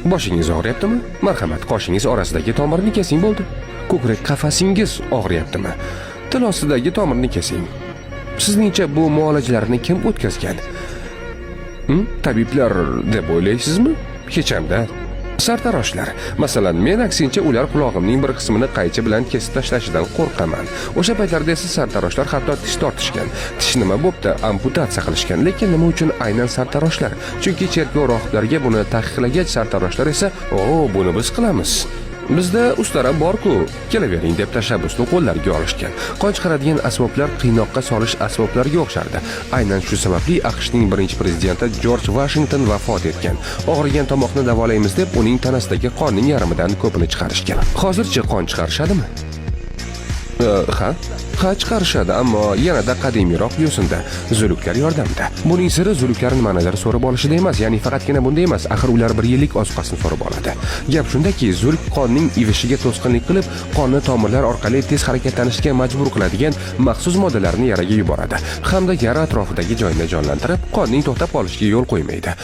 Boshingiz og'riyaptimi? Marhamat, qoshingiz orasidagi tomirni kesing bo'ldi. Ko'krak qafasingiz og'riyaptimi? Til ostidagi tomirni kesing. Sizningcha bu muolajalarni kim o'tkazgan? Tabiblar deb o'ylaysizmi? Hech hamda. Sartaroshlar. Masalan, men aksincha ular qulog'imning bir qismini qaychi bilan kesib tashlashidan qo'rqaman. O'sha paytlarda esa sartaroshlar hatto tish tortishgan. Tish nima bo'pti, amputatsiya qilishgan. Lekin nima uchun aynan sartaroshlar? Chunki cherkov rohiblariga buni taqiqlagach, sartaroshlar esa, buni biz qilamiz. Bizda ustara bor-ku, kelavering deb tashabbusni qo'llariga olishgan. Qon chiqaradigan asboblar qiynoqqa solish asboblariga o'xshardi. Aynan shu sababli AQShning birinchi prezidenti Jorj Vashington vafot etgan. Og'rigan tomoqni davolaymiz deb uning tanasidagi qonning yarmidan ko'pini chiqarishgan. Hozircha qon chiqarishadimi? Ha, chiqarishadi, ammo yanada qadimiyroq yo'sinda, zuluklar yordamida. Buning siri zuluklar nimadir so'rab olishida emas, ya'ni faqatgina bunda emas, axir ular bir yillik ozuqasini so'rab oladi. Gap shundaki, zuluk qonning ivishiga to'sqinlik qilib, qonni tomirlar orqali tez harakatlanishga majbur qiladigan maxsus moddalarni yaraga yuboradi, hamda yara atrofidagi joyni jonlantirib, qonning to'xtab qolishiga yo'l qo'ymaydi.